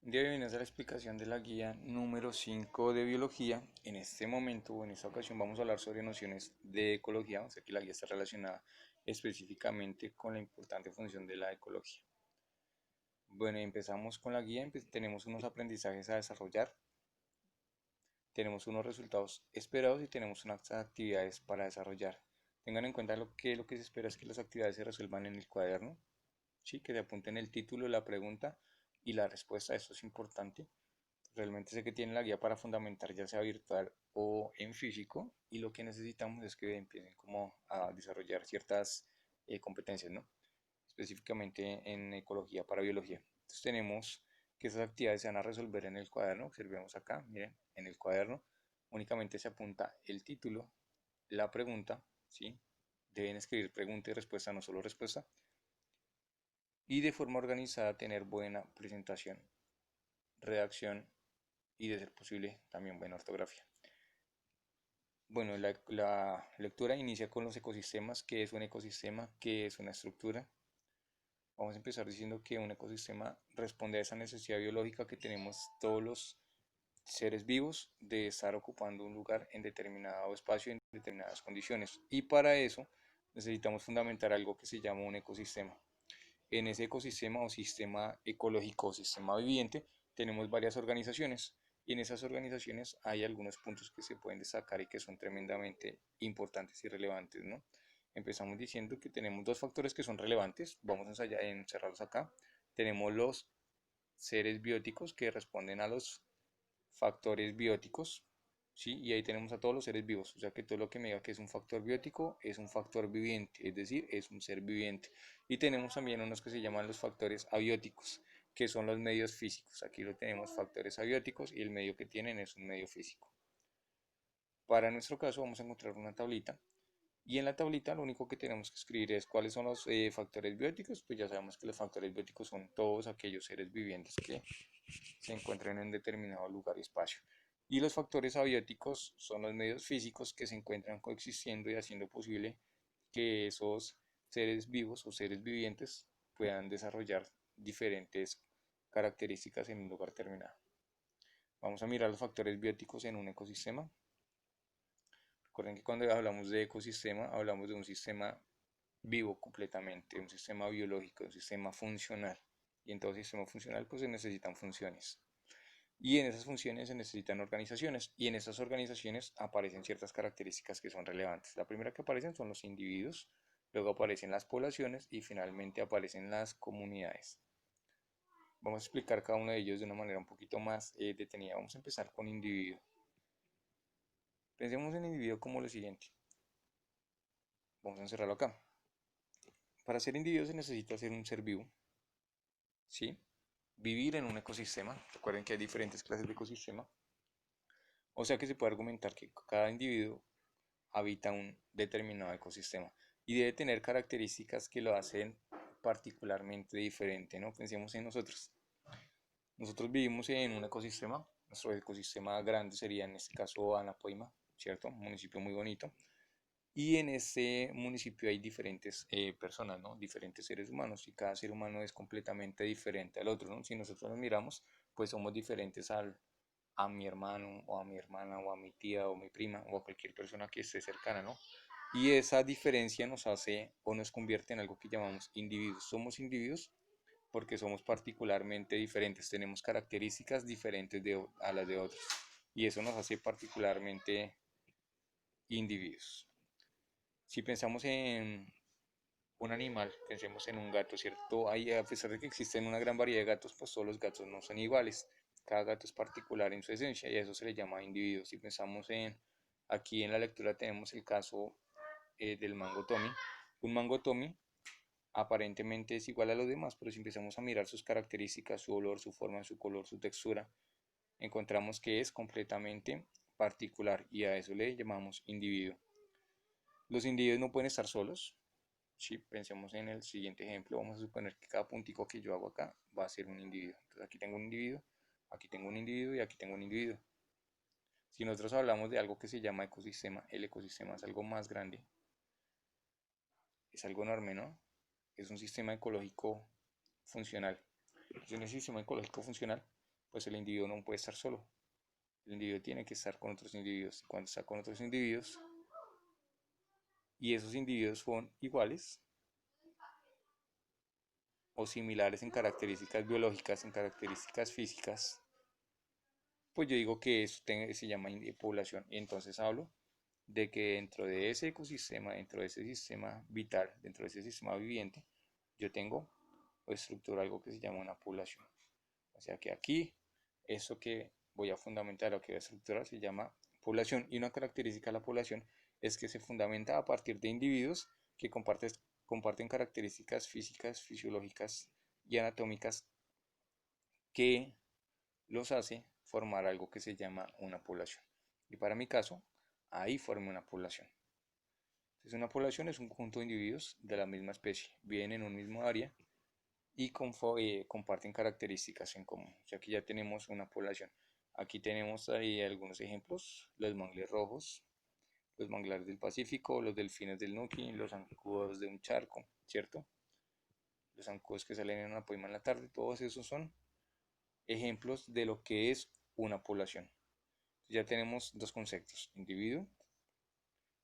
Bienvenidos a la explicación de la guía número 5 de biología. En este momento o en esta ocasión vamos a hablar sobre nociones de ecología, o sea que la guía está relacionada específicamente con la importante función de la ecología. Bueno, empezamos con la guía, tenemos unos aprendizajes a desarrollar, tenemos unos resultados esperados y tenemos unas actividades para desarrollar. Tengan en cuenta lo que se espera es que las actividades se resuelvan en el cuaderno, ¿sí? Que se apunten el título, la pregunta y la respuesta. Esto es importante. Realmente sé que tienen la guía para fundamentar, ya sea virtual o en físico, y lo que necesitamos es que empiecen como a desarrollar ciertas competencias, ¿no? Específicamente en ecología para biología. Entonces tenemos que esas actividades se van a resolver en el cuaderno. Observemos acá, miren, en el cuaderno únicamente se apunta el título, la pregunta, ¿sí? Deben escribir pregunta y respuesta, no solo respuesta, y de forma organizada tener buena presentación, redacción y de ser posible también buena ortografía. Bueno, la lectura inicia con los ecosistemas. ¿Qué es un ecosistema? ¿Qué es una estructura? Vamos a empezar diciendo que un ecosistema responde a esa necesidad biológica que tenemos todos los seres vivos de estar ocupando un lugar en determinado espacio, en determinadas condiciones. Y para eso necesitamos fundamentar algo que se llama un ecosistema. En ese ecosistema o sistema ecológico o sistema viviente tenemos varias organizaciones y en esas organizaciones hay algunos puntos que se pueden destacar y que son tremendamente importantes y relevantes, ¿no? Empezamos diciendo que tenemos dos factores que son relevantes, vamos a encerrarlos acá. Tenemos los seres bióticos que responden a los factores bióticos, ¿sí? Y ahí tenemos a todos los seres vivos, o sea que todo lo que me diga que es un factor biótico es un factor viviente, es decir, es un ser viviente. Y tenemos también unos que se llaman los factores abióticos, que son los medios físicos. Aquí lo tenemos, factores abióticos, y el medio que tienen es un medio físico. Para nuestro caso vamos a encontrar una tablita y en la tablita lo único que tenemos que escribir es cuáles son los factores bióticos. Pues ya sabemos que los factores bióticos son todos aquellos seres vivientes que se encuentran en determinado lugar y espacio. Y los factores abióticos son los medios físicos que se encuentran coexistiendo y haciendo posible que esos seres vivos o seres vivientes puedan desarrollar diferentes características en un lugar terminado. Vamos a mirar los factores bióticos en un ecosistema. Recuerden que cuando hablamos de ecosistema hablamos de un sistema vivo completamente, un sistema biológico, un sistema funcional. Y en todo sistema funcional pues se necesitan funciones. Y en esas funciones se necesitan organizaciones y en esas organizaciones aparecen ciertas características que son relevantes. La primera que aparecen son los individuos, luego aparecen las poblaciones y finalmente aparecen las comunidades. Vamos a explicar cada uno de ellos de una manera un poquito más detenida. Vamos a empezar con individuo. Pensemos en individuo como lo siguiente. Vamos a encerrarlo acá. Para ser individuo se necesita ser un ser vivo, ¿sí? Vivir en un ecosistema. Recuerden que hay diferentes clases de ecosistema. O sea que se puede argumentar que cada individuo habita un determinado ecosistema y debe tener características que lo hacen particularmente diferente, ¿no? Pensemos en nosotros. Nosotros vivimos en un ecosistema, nuestro ecosistema grande sería en este caso Anapoima, ¿cierto? Un municipio muy bonito. Y en este municipio hay diferentes personas, ¿no? Diferentes seres humanos y cada ser humano es completamente diferente al otro, ¿no? Si nosotros nos miramos, pues somos diferentes a mi hermano o a mi hermana o a mi tía o mi prima o a cualquier persona que esté cercana, ¿no? Y esa diferencia nos hace o nos convierte en algo que llamamos individuos. Somos individuos porque somos particularmente diferentes, tenemos características diferentes a las de otros y eso nos hace particularmente individuos. Si pensamos en un animal, pensemos en un gato, ¿cierto? Hay, a pesar de que existen una gran variedad de gatos, pues todos los gatos no son iguales. Cada gato es particular en su esencia y a eso se le llama individuo. Si pensamos aquí en la lectura tenemos el caso del mango Tommy. Un mango Tommy aparentemente es igual a los demás, pero si empezamos a mirar sus características, su olor, su forma, su color, su textura, encontramos que es completamente particular y a eso le llamamos individuo. Los individuos no pueden estar solos. Si pensemos en el siguiente ejemplo, vamos a suponer que cada puntico que yo hago acá va a ser un individuo. Entonces aquí tengo un individuo, aquí tengo un individuo y aquí tengo un individuo. Si nosotros hablamos de algo que se llama ecosistema, el ecosistema es algo más grande, es algo enorme, ¿no? Es un sistema ecológico funcional. Es un sistema ecológico funcional. pues el individuo no puede estar solo. El individuo tiene que estar con otros individuos. Cuando está con otros individuos y esos individuos son iguales o similares en características biológicas, en características físicas, pues yo digo que eso se llama población. Y entonces hablo de que dentro de ese ecosistema, dentro de ese sistema vital, dentro de ese sistema viviente, yo tengo o estructuro algo que se llama una población. O sea que aquí, eso que voy a fundamentar o que voy a estructurar se llama población. Y una característica de la población es que se fundamenta a partir de individuos que comparten características físicas, fisiológicas y anatómicas que los hace formar algo que se llama una población. Y para mi caso, ahí forma una población. Entonces, una población es un conjunto de individuos de la misma especie, viven en un mismo área y comparten características en común. O sea, aquí ya tenemos una población. Aquí tenemos ahí algunos ejemplos: los mangles rojos, los manglares del Pacífico, los delfines del Nuki, los zancudos de un charco, ¿cierto? Los zancudos que salen en una poima en la tarde, todos esos son ejemplos de lo que es una población. Ya tenemos dos conceptos: individuo,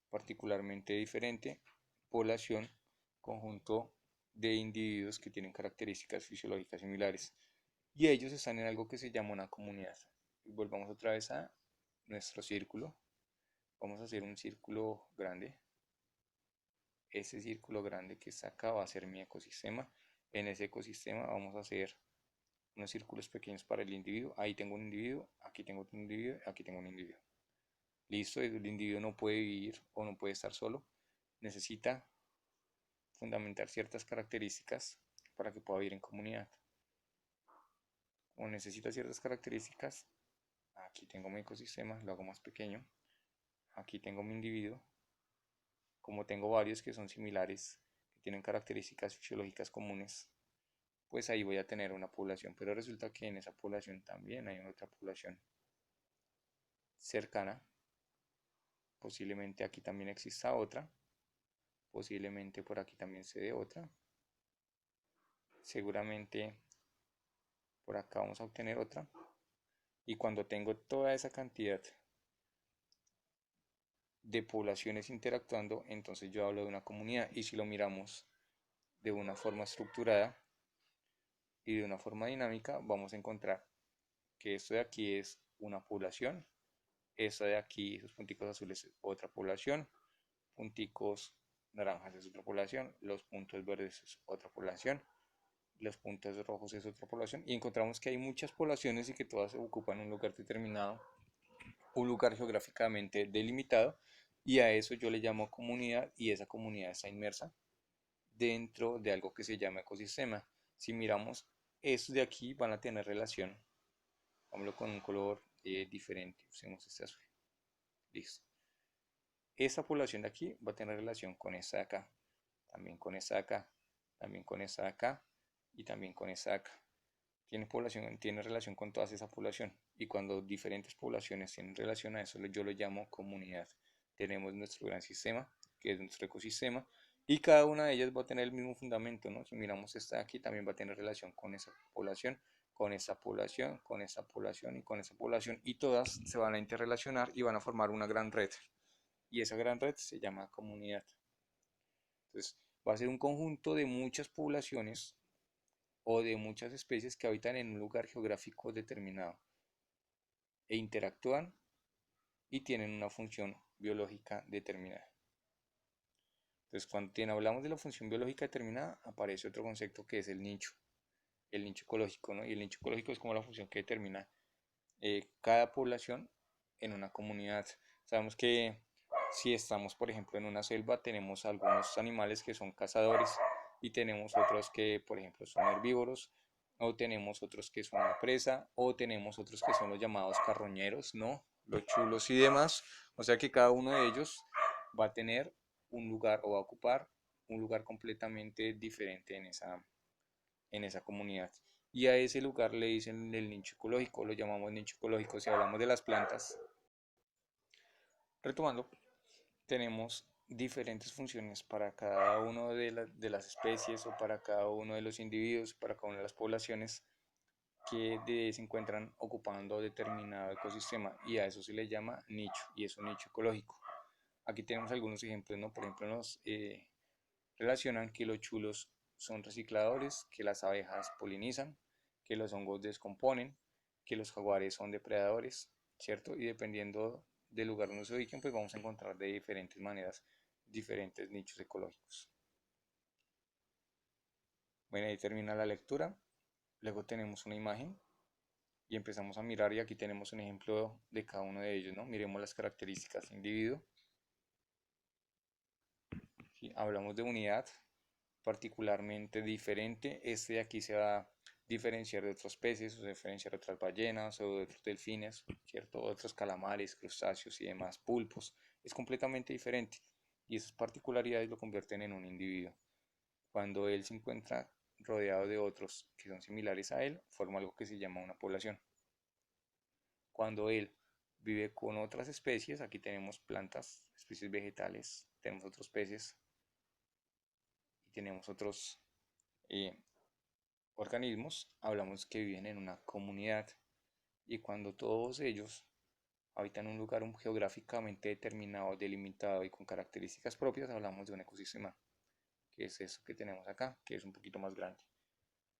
particularmente diferente; población, conjunto de individuos que tienen características fisiológicas similares. Y ellos están en algo que se llama una comunidad. Volvamos otra vez a nuestro círculo. Vamos a hacer un círculo grande. Ese círculo grande que está acá va a ser mi ecosistema. En ese ecosistema vamos a hacer unos círculos pequeños para el individuo. Ahí tengo un individuo, aquí tengo otro individuo, aquí tengo un individuo. Listo, el individuo no puede vivir o no puede estar solo. Necesita fundamentar ciertas características para que pueda vivir en comunidad. Como necesita ciertas características, aquí tengo mi ecosistema, lo hago más pequeño. Aquí tengo mi individuo. Como tengo varios que son similares, que tienen características fisiológicas comunes, pues ahí voy a tener una población. Pero resulta que en esa población también hay otra población cercana. Posiblemente aquí también exista otra. Posiblemente por aquí también se dé otra. Seguramente por acá vamos a obtener otra. Y cuando tengo toda esa cantidad de poblaciones interactuando, entonces yo hablo de una comunidad. Y si lo miramos de una forma estructurada y de una forma dinámica, vamos a encontrar que esto de aquí es una población, esta de aquí, esos punticos azules, es otra población, punticos naranjas es otra población, los puntos verdes es otra población, los puntos rojos es otra población, y encontramos que hay muchas poblaciones y que todas ocupan un lugar determinado, un lugar geográficamente delimitado, y a eso yo le llamo comunidad, y esa comunidad está inmersa dentro de algo que se llama ecosistema. Si miramos, estos de aquí van a tener relación. Vámonos con un color diferente, usemos este azul. Listo. Esta población de aquí va a tener relación con esta de acá, también con esta de acá, también con esta de acá y también con esta de acá. Tiene relación con toda esa población, y cuando diferentes poblaciones tienen relación a eso, yo lo llamo comunidad. Tenemos nuestro gran sistema, que es nuestro ecosistema, y cada una de ellas va a tener el mismo fundamento, ¿no? Si miramos esta de aquí, también va a tener relación con esa población, con esa población, con esa población y con esa población, y todas se van a interrelacionar y van a formar una gran red, y esa gran red se llama comunidad. Entonces, va a ser un conjunto de muchas poblaciones o de muchas especies que habitan en un lugar geográfico determinado e interactúan y tienen una función biológica determinada. Entonces, cuando hablamos de la función biológica determinada, aparece otro concepto que es el nicho ecológico, ¿no? Y el nicho ecológico es como la función que determina cada población en una comunidad. Sabemos que si estamos, por ejemplo, en una selva, tenemos algunos animales que son cazadores y tenemos otros que, por ejemplo, son herbívoros, o tenemos otros que son la presa, o tenemos otros que son los llamados carroñeros, ¿no? Los chulos y demás. O sea que cada uno de ellos va a tener un lugar o va a ocupar un lugar completamente diferente en esa comunidad. Y a ese lugar le dicen el nicho ecológico, lo llamamos nicho ecológico si hablamos de las plantas. Retomando, tenemos diferentes funciones para cada una de las especies o para cada uno de los individuos, para cada una de las poblaciones, que se encuentran ocupando determinado ecosistema y a eso se le llama nicho y es un nicho ecológico. Aquí tenemos algunos ejemplos, ¿no? Por ejemplo, nos relacionan que los chulos son recicladores, que las abejas polinizan, que los hongos descomponen, que los jaguares son depredadores, ¿cierto? Y dependiendo del lugar donde se ubiquen, pues vamos a encontrar de diferentes maneras diferentes nichos ecológicos. Bueno, ahí termina la lectura. Luego tenemos una imagen y empezamos a mirar y aquí tenemos un ejemplo de cada uno de ellos, ¿no? Miremos las características de individuo. ¿Sí? Hablamos de unidad particularmente diferente. Este de aquí se va a diferenciar de otros peces, o se diferenciar de otras ballenas o de otros delfines, ¿cierto? Otros calamares, crustáceos y demás, pulpos. Es completamente diferente y esas particularidades lo convierten en un individuo. Cuando él se encuentra rodeado de otros que son similares a él, forma algo que se llama una población. Cuando él vive con otras especies, aquí tenemos plantas, especies vegetales, tenemos otros peces y tenemos otros eh, organismos, hablamos que viven en una comunidad y cuando todos ellos habitan un lugar geográficamente determinado, delimitado y con características propias, hablamos de un ecosistema, que es eso que tenemos acá, que es un poquito más grande.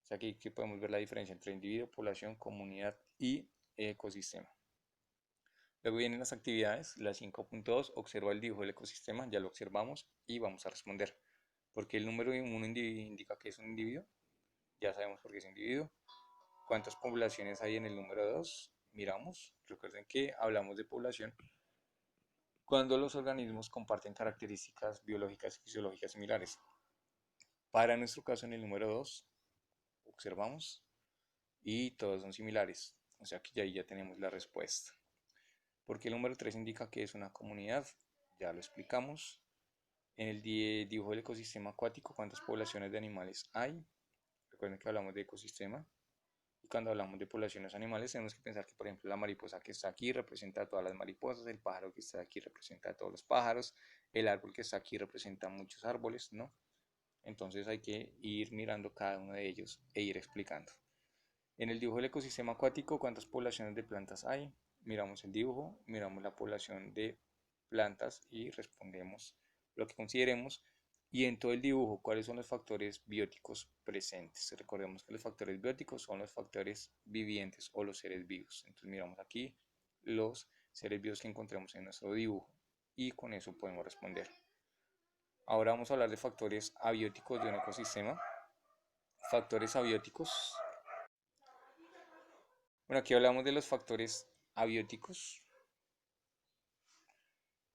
O sea, aquí podemos ver la diferencia entre individuo, población, comunidad y ecosistema. Luego vienen las actividades, la 5.2, observa el dibujo del ecosistema, ya lo observamos y vamos a responder. Porque el número 1 indica que es un individuo, ya sabemos por qué es individuo. ¿Cuántas poblaciones hay en el número 2? Miramos, recuerden que hablamos de población cuando los organismos comparten características biológicas y fisiológicas similares. Para nuestro caso en el número 2, observamos y todos son similares, o sea que ya ahí ya tenemos la respuesta. Porque el número 3 indica que es una comunidad, ya lo explicamos. En el dibujo del ecosistema acuático, ¿cuántas poblaciones de animales hay? Recuerden que hablamos de ecosistema. Y cuando hablamos de poblaciones animales, tenemos que pensar que, por ejemplo, la mariposa que está aquí representa a todas las mariposas, el pájaro que está aquí representa a todos los pájaros, el árbol que está aquí representa a muchos árboles, ¿no? Entonces hay que ir mirando cada uno de ellos e ir explicando. En el dibujo del ecosistema acuático, ¿cuántas poblaciones de plantas hay? Miramos el dibujo, miramos la población de plantas y respondemos lo que consideremos. Y en todo el dibujo, ¿cuáles son los factores bióticos presentes? Recordemos que los factores bióticos son los factores vivientes o los seres vivos. Entonces miramos aquí los seres vivos que encontremos en nuestro dibujo y con eso podemos responder. Ahora vamos a hablar de factores abióticos de un ecosistema. Factores abióticos. Bueno, aquí hablamos de los factores abióticos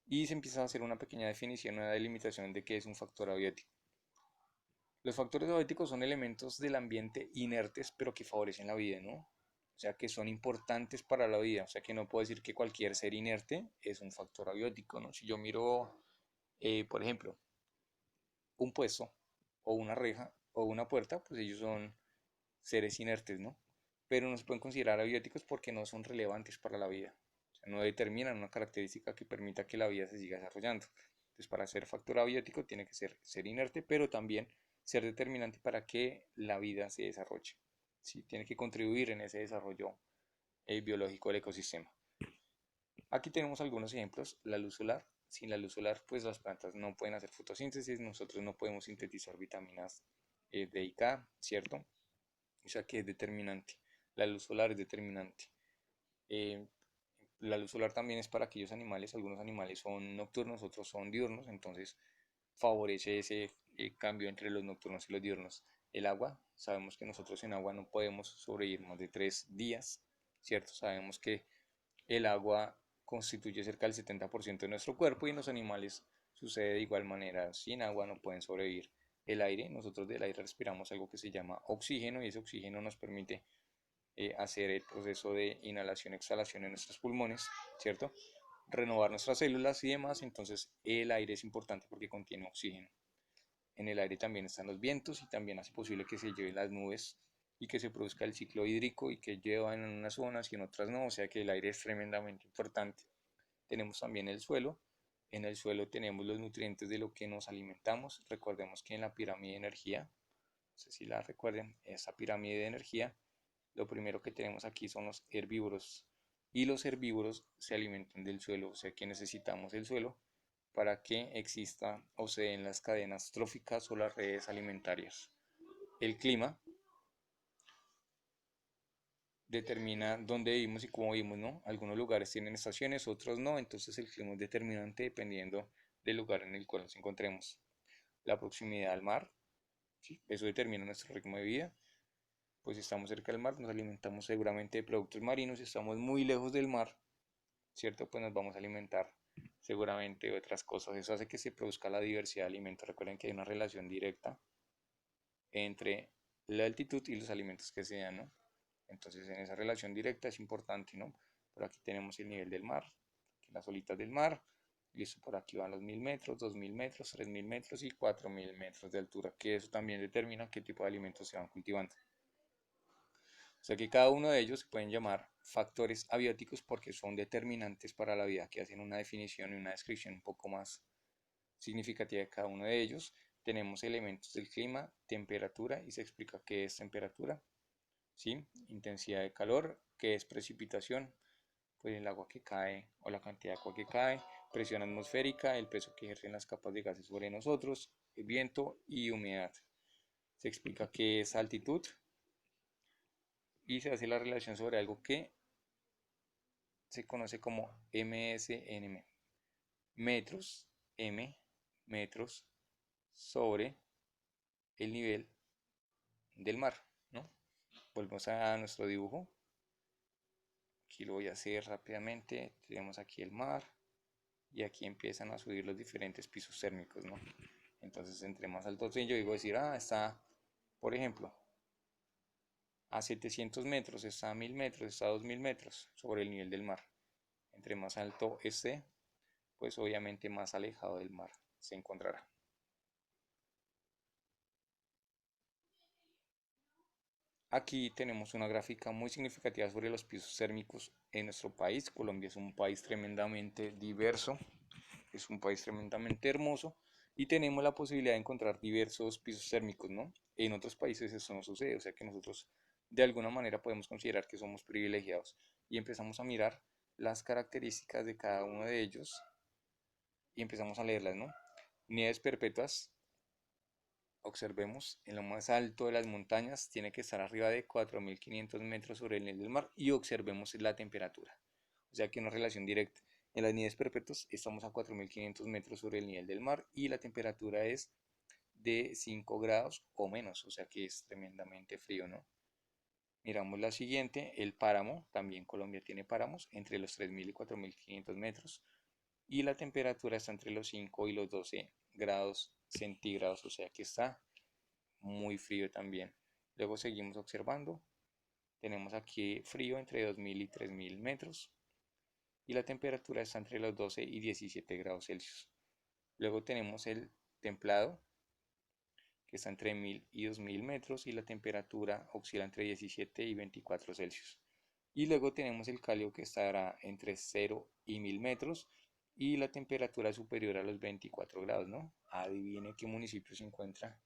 y se empieza a hacer una pequeña definición, una delimitación de qué es un factor abiótico. Los factores abióticos son elementos del ambiente inertes pero que favorecen la vida, ¿no? O sea, que son importantes para la vida. O sea, que no puedo decir que cualquier ser inerte es un factor abiótico, ¿no? Si yo miro, por ejemplo, un puesto o una reja o una puerta, pues ellos son seres inertes, ¿no? Pero no se pueden considerar abióticos porque no son relevantes para la vida. O sea, no determinan una característica que permita que la vida se siga desarrollando. Entonces, para ser factor abiótico tiene que ser inerte, pero también ser determinante para que la vida se desarrolle. ¿Sí? Tiene que contribuir en ese desarrollo biológico del ecosistema. Aquí tenemos algunos ejemplos. La luz solar. Sin la luz solar, pues las plantas no pueden hacer fotosíntesis, nosotros no podemos sintetizar vitaminas D y K, ¿cierto? O sea que es determinante. La luz solar es determinante. Eh, la luz solar también es para aquellos animales, algunos animales son nocturnos, otros son diurnos, entonces favorece ese cambio entre los nocturnos y los diurnos. El agua, sabemos que nosotros en agua no podemos sobrevivir más de 3 días, ¿cierto? Sabemos que el agua constituye cerca del 70% de nuestro cuerpo y en los animales sucede de igual manera. Sin agua no pueden sobrevivir. El aire, nosotros del aire respiramos algo que se llama oxígeno y ese oxígeno nos permite hacer el proceso de inhalación-exhalación en nuestros pulmones, ¿cierto? Renovar nuestras células y demás, entonces el aire es importante porque contiene oxígeno. En el aire también están los vientos y también hace posible que se lleven las nubes y que se produzca el ciclo hídrico y que llevan en unas zonas y en otras no, o sea que el aire es tremendamente importante. Tenemos también el suelo, en el suelo tenemos los nutrientes de lo que nos alimentamos, recordemos que en la pirámide de energía, no sé si la recuerden, esa pirámide de energía, lo primero que tenemos aquí son los herbívoros. Y los herbívoros se alimentan del suelo, o sea que necesitamos el suelo para que exista o se den las cadenas tróficas o las redes alimentarias. El clima determina dónde vivimos y cómo vivimos, ¿no? Algunos lugares tienen estaciones, otros no, entonces el clima es determinante dependiendo del lugar en el cual nos encontremos. La proximidad al mar, ¿sí? Eso determina nuestro ritmo de vida. Pues si estamos cerca del mar, nos alimentamos seguramente de productos marinos. Si estamos muy lejos del mar, ¿cierto? Pues nos vamos a alimentar seguramente de otras cosas. Eso hace que se produzca la diversidad de alimentos. Recuerden que hay una relación directa entre la altitud y los alimentos que se dan, ¿no? Entonces en esa relación directa es importante, ¿no? Por aquí tenemos el nivel del mar, las olitas del mar. Listo, por aquí van los 1000 metros, 2000 metros, 3000 metros y 4000 metros de altura, que eso también determina qué tipo de alimentos se van cultivando. O sea que cada uno de ellos se pueden llamar factores abióticos porque son determinantes para la vida, que hacen una definición y una descripción un poco más significativa de cada uno de ellos. Tenemos elementos del clima, temperatura, y se explica qué es temperatura, ¿sí? Intensidad de calor, qué es precipitación, pues el agua que cae o la cantidad de agua que cae, presión atmosférica, el peso que ejercen las capas de gases sobre nosotros, el viento y humedad. Se explica qué es altitud y se hace la relación sobre algo que se conoce como MSNM, metros, M, metros sobre el nivel del mar, ¿no? Volvemos a nuestro dibujo. Aquí lo voy a hacer rápidamente. Tenemos aquí el mar y aquí empiezan a subir los diferentes pisos térmicos, ¿no? Entonces, entre más alto yo digo decir, está, por ejemplo, a 700 metros, está a 1000 metros, está a 2000 metros sobre el nivel del mar. Entre más alto esté, pues obviamente más alejado del mar se encontrará. Aquí tenemos una gráfica muy significativa sobre los pisos térmicos en nuestro país. Colombia es un país tremendamente diverso, es un país tremendamente hermoso y tenemos la posibilidad de encontrar diversos pisos térmicos, ¿no? En otros países eso no sucede, o sea que nosotros de alguna manera podemos considerar que somos privilegiados y empezamos a mirar las características de cada uno de ellos y empezamos a leerlas, ¿no? Nieves perpetuas, observemos, en lo más alto de las montañas tiene que estar arriba de 4500 metros sobre el nivel del mar y observemos la temperatura. O sea que una relación directa. En las nieves perpetuas estamos a 4500 metros sobre el nivel del mar y la temperatura es de 5 grados o menos, o sea que es tremendamente frío, ¿no? Miramos la siguiente, el páramo, también Colombia tiene páramos entre los 3000 y 4500 metros y la temperatura está entre los 5 y los 12 grados centígrados, o sea que está muy frío también. Luego seguimos observando, tenemos aquí frío entre 2000 y 3000 metros y la temperatura está entre los 12 y 17 grados Celsius. Luego tenemos el templado, que está entre 1000 y 2000 metros y la temperatura oscila entre 17 y 24 Celsius. Y luego tenemos el cálido que estará entre 0 y 1000 metros y la temperatura superior a los 24 grados, ¿no? Adivine qué municipio se encuentra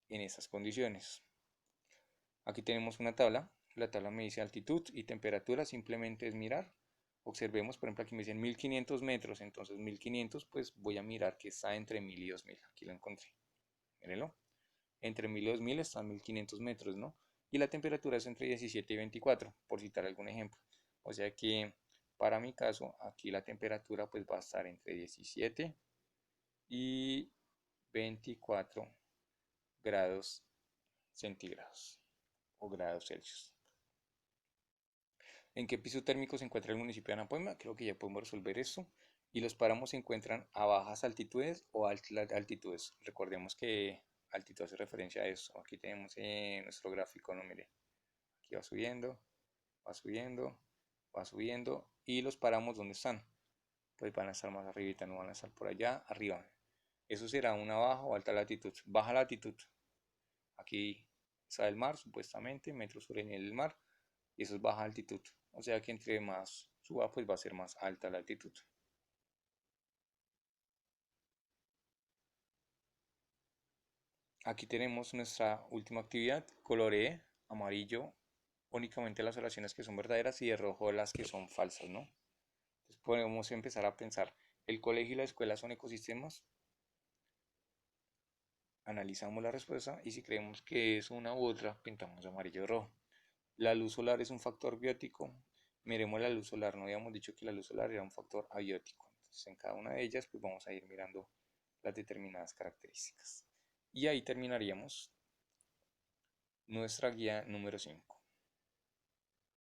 en esas condiciones. Aquí tenemos una tabla, la tabla me dice altitud y temperatura, simplemente es mirar. Observemos, por ejemplo, aquí me dicen 1500 metros, entonces 1500, pues voy a mirar que está entre 1000 y 2000, aquí lo encontré, mírenlo. Entre 1000 y 2000 están 1500 metros, ¿no? Y la temperatura es entre 17 y 24, por citar algún ejemplo. O sea que para mi caso, aquí la temperatura pues va a estar entre 17 y 24 grados centígrados o grados Celsius. ¿En qué piso térmico se encuentra el municipio de Anapoima? Creo que ya podemos resolver esto. Y los páramos se encuentran a bajas altitudes o altas altitudes. Recordemos que altitud hace referencia a eso. Aquí tenemos nuestro gráfico, no mire. Aquí va subiendo, va subiendo, va subiendo. Y los páramos, ¿dónde están? Pues van a estar más arribita, no van a estar por allá arriba. Eso será una baja o alta latitud. Baja latitud. Aquí está el mar, supuestamente, metros sobre el nivel del mar. Y eso es baja altitud. O sea que entre más suba, pues va a ser más alta la altitud. Aquí tenemos nuestra última actividad. Coloree amarillo únicamente las oraciones que son verdaderas y de rojo las que son falsas, ¿no? Entonces podemos empezar a pensar, ¿el colegio y la escuela son ecosistemas? Analizamos la respuesta y si creemos que es una u otra, pintamos amarillo o rojo. La luz solar es un factor biótico. Miremos la luz solar, no habíamos dicho que la luz solar era un factor abiótico. Entonces en cada una de ellas pues vamos a ir mirando las determinadas características. Y ahí terminaríamos nuestra guía número 5.